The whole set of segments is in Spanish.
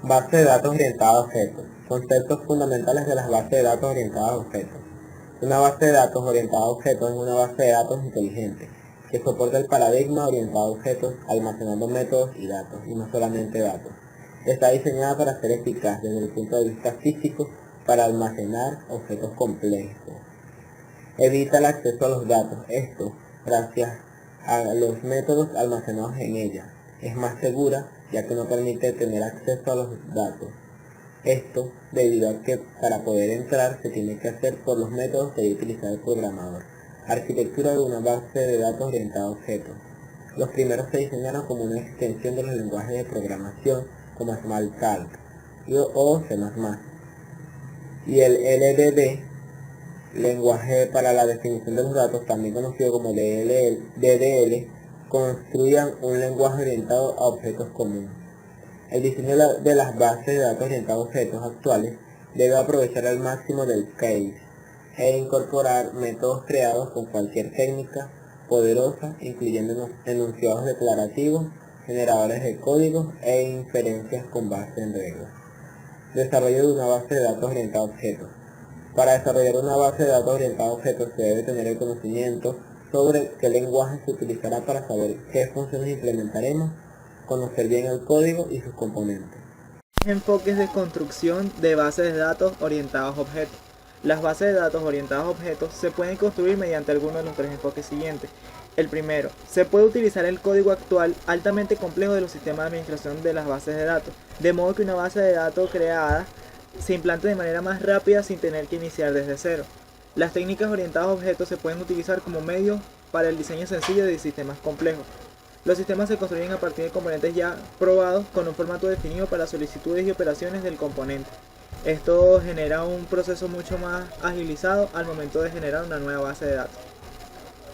Base de datos orientada a objetos. Conceptos fundamentales de las bases de datos orientadas a objetos. Una base de datos orientada a objetos es una base de datos inteligente que soporta el paradigma orientado a objetos almacenando métodos y datos, y no solamente datos. Está diseñada para ser eficaz desde el punto de vista físico para almacenar objetos complejos. Evita el acceso a los datos. Esto, gracias a los métodos almacenados en ella, es más segura ya que no permite tener acceso a los datos. Esto debido a que para poder entrar se tiene que hacer por los métodos que debe utilizar el programador. Arquitectura de una base de datos orientada a objetos. Los primeros se diseñaron como una extensión de los lenguajes de programación como Smalltalk o C++. Y el LDD, lenguaje para la definición de los datos, también conocido como DDL, construían un lenguaje orientado a objetos comunes. El diseño de las bases de datos orientadas a objetos actuales debe aprovechar al máximo del case e incorporar métodos creados con cualquier técnica poderosa, incluyendo enunciados declarativos, generadores de código e inferencias con base en reglas. Desarrollo de una base de datos orientada a objetos. Para desarrollar una base de datos orientada a objetos se debe tener el conocimiento sobre qué lenguaje se utilizará para saber qué funciones implementaremos, conocer bien el código y sus componentes. Enfoques de construcción de bases de datos orientados a objetos. Las bases de datos orientadas a objetos se pueden construir mediante alguno de los tres enfoques siguientes. El primero, se puede utilizar el código actual altamente complejo de los sistemas de administración de las bases de datos, de modo que una base de datos creada se implante de manera más rápida sin tener que iniciar desde cero. Las técnicas orientadas a objetos se pueden utilizar como medio para el diseño sencillo de sistemas complejos. Los sistemas se construyen a partir de componentes ya probados con un formato definido para solicitudes y operaciones del componente. Esto genera un proceso mucho más agilizado al momento de generar una nueva base de datos.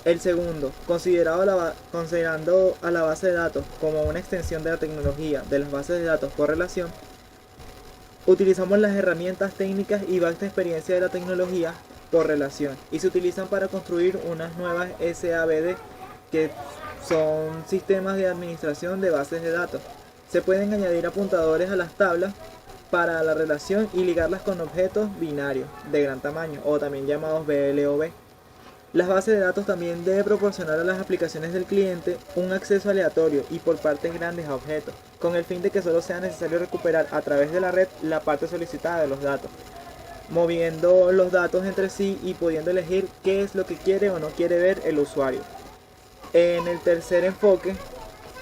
El segundo, considerando a la base de datos como una extensión de la tecnología de las bases de datos por relación, utilizamos las herramientas técnicas y vasta experiencia de la tecnología por relación y se utilizan para construir unas nuevas SABD que son sistemas de administración de bases de datos. Se pueden añadir apuntadores a las tablas para la relación y ligarlas con objetos binarios de gran tamaño o también llamados BLOB. Las bases de datos también deben proporcionar a las aplicaciones del cliente un acceso aleatorio y por partes grandes a objetos, con el fin de que solo sea necesario recuperar a través de la red la parte solicitada de los datos, moviendo los datos entre sí y pudiendo elegir qué es lo que quiere o no quiere ver el usuario. En el tercer enfoque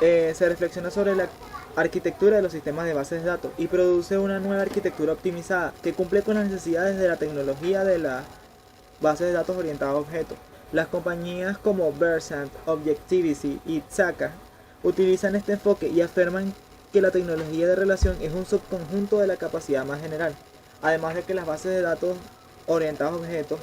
se reflexiona sobre la arquitectura de los sistemas de bases de datos y produce una nueva arquitectura optimizada que cumple con las necesidades de la tecnología de la bases de datos orientadas a objetos. Las compañías como Versant, Objectivity y Tzaka utilizan este enfoque y afirman que la tecnología de relación es un subconjunto de la capacidad más general, además de que las bases de datos orientadas a objetos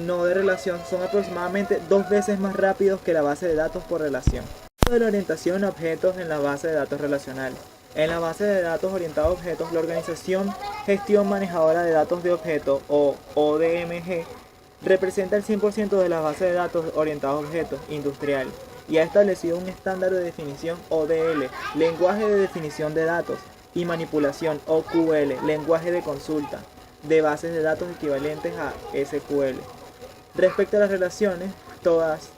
no de relación son aproximadamente 2 veces más rápidos que la base de datos por relación. De la orientación a objetos en la base de datos relacionales. En la base de datos orientada a objetos, la organización Gestión Manejadora de Datos de Objetos o ODMG representa el 100% de las bases de datos orientadas a objetos industriales y ha establecido un estándar de definición ODL, lenguaje de definición de datos, y manipulación OQL, lenguaje de consulta, de bases de datos equivalentes a SQL. Respecto a las relaciones, todas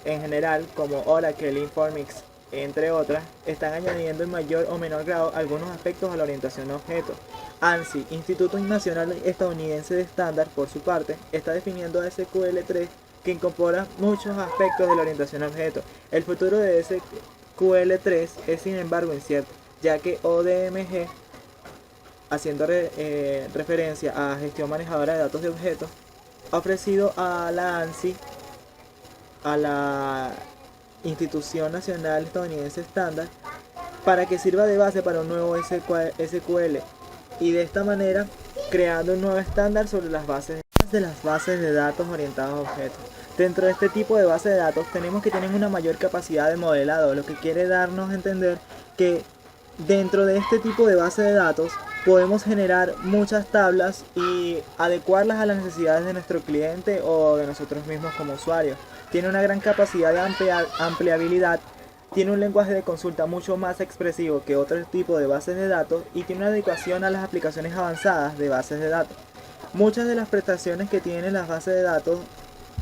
en general, como Oracle, Informix, entre otras, están añadiendo en mayor o menor grado algunos aspectos a la orientación a objetos. ANSI, Instituto Nacional Estadounidense de Estándar, por su parte, está definiendo a SQL3 que incorpora muchos aspectos de la orientación a objetos. El futuro de SQL3 es sin embargo incierto, ya que ODMG, haciendo referencia a gestión manejadora de datos de objetos, ha ofrecido a la ANSI, a la Institución Nacional Estadounidense Estándar, para que sirva de base para un nuevo SQL y de esta manera creando un nuevo estándar sobre las bases de datos orientadas a objetos. Dentro de este tipo de bases de datos tenemos que tener una mayor capacidad de modelado, lo que quiere darnos a entender que dentro de este tipo de base de datos podemos generar muchas tablas y adecuarlas a las necesidades de nuestro cliente o de nosotros mismos como usuarios. Tiene una gran capacidad de ampliabilidad tiene un lenguaje de consulta mucho más expresivo que otro tipo de bases de datos y tiene una adecuación a las aplicaciones avanzadas de bases de datos. Muchas de las prestaciones que tienen las bases de datos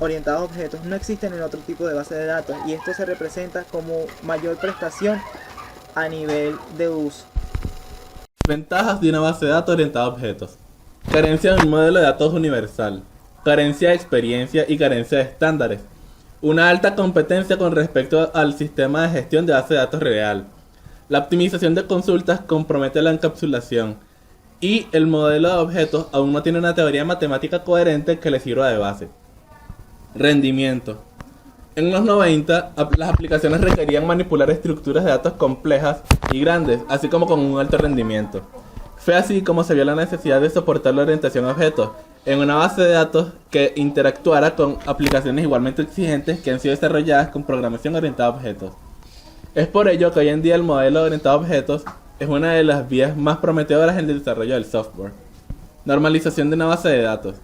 orientadas a objetos no existen en otro tipo de base de datos y esto se representa como mayor prestación a nivel de uso. Ventajas de una base de datos orientada a objetos. Carencia de un modelo de datos universal. Carencia de experiencia y carencia de estándares. Una alta competencia con respecto al sistema de gestión de base de datos real. La optimización de consultas compromete la encapsulación. Y el modelo de objetos aún no tiene una teoría matemática coherente que le sirva de base. Rendimiento. En los 90, las aplicaciones requerían manipular estructuras de datos complejas y grandes, así como con un alto rendimiento. Fue así como se vio la necesidad de soportar la orientación a objetos en una base de datos que interactuara con aplicaciones igualmente exigentes que han sido desarrolladas con programación orientada a objetos. Es por ello que hoy en día el modelo orientado a objetos es una de las vías más prometedoras en el desarrollo del software. Normalización de una base de datos.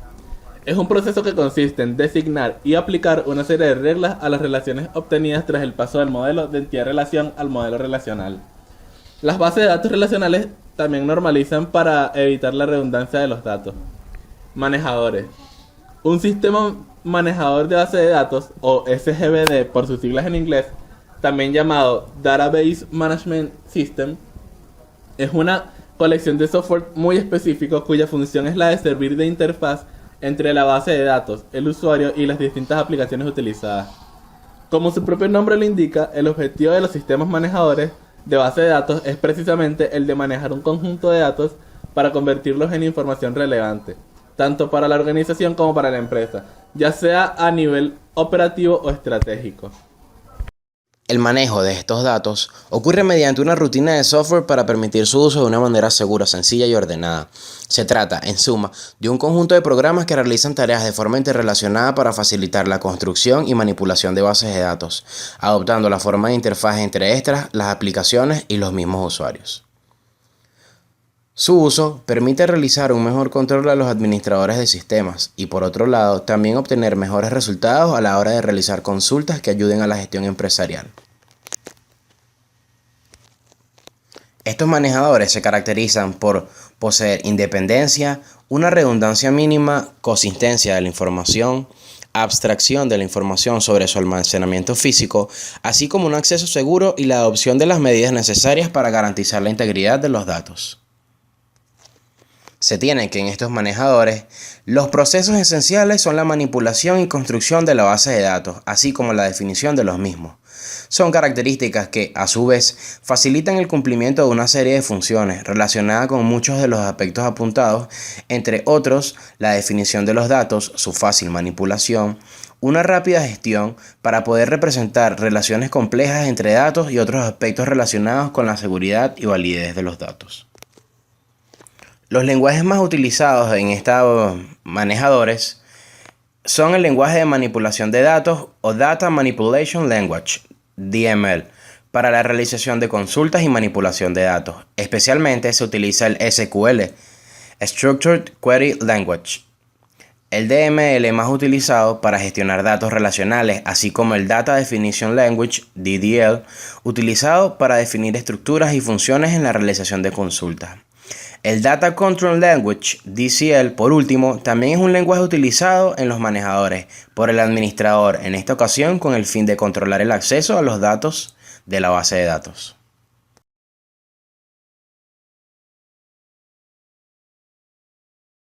Es un proceso que consiste en designar y aplicar una serie de reglas a las relaciones obtenidas tras el paso del modelo de entidad-relación al modelo relacional. Las bases de datos relacionales también normalizan para evitar la redundancia de los datos. Manejadores. Un sistema manejador de base de datos, o SGBD por sus siglas en inglés, también llamado Database Management System, es una colección de software muy específico cuya función es la de servir de interfaz entre la base de datos, el usuario y las distintas aplicaciones utilizadas. Como su propio nombre lo indica, el objetivo de los sistemas manejadores de base de datos es precisamente el de manejar un conjunto de datos para convertirlos en información relevante, tanto para la organización como para la empresa, ya sea a nivel operativo o estratégico. El manejo de estos datos ocurre mediante una rutina de software para permitir su uso de una manera segura, sencilla y ordenada. Se trata, en suma, de un conjunto de programas que realizan tareas de forma interrelacionada para facilitar la construcción y manipulación de bases de datos, adoptando la forma de interfaz entre estas, las aplicaciones y los mismos usuarios. Su uso permite realizar un mejor control a los administradores de sistemas y, por otro lado, también obtener mejores resultados a la hora de realizar consultas que ayuden a la gestión empresarial. Estos manejadores se caracterizan por poseer independencia, una redundancia mínima, consistencia de la información, abstracción de la información sobre su almacenamiento físico, así como un acceso seguro y la adopción de las medidas necesarias para garantizar la integridad de los datos. Se tiene que en estos manejadores, los procesos esenciales son la manipulación y construcción de la base de datos, así como la definición de los mismos. Son características que, a su vez, facilitan el cumplimiento de una serie de funciones relacionadas con muchos de los aspectos apuntados, entre otros, la definición de los datos, su fácil manipulación, una rápida gestión para poder representar relaciones complejas entre datos y otros aspectos relacionados con la seguridad y validez de los datos. Los lenguajes más utilizados en estos manejadores son el lenguaje de manipulación de datos o Data Manipulation Language, DML, para la realización de consultas y manipulación de datos. Especialmente se utiliza el SQL, Structured Query Language. El DML más utilizado para gestionar datos relacionales, así como el Data Definition Language, DDL, utilizado para definir estructuras y funciones en la realización de consultas. El Data Control Language, DCL, por último, también es un lenguaje utilizado en los manejadores por el administrador, en esta ocasión con el fin de controlar el acceso a los datos de la base de datos.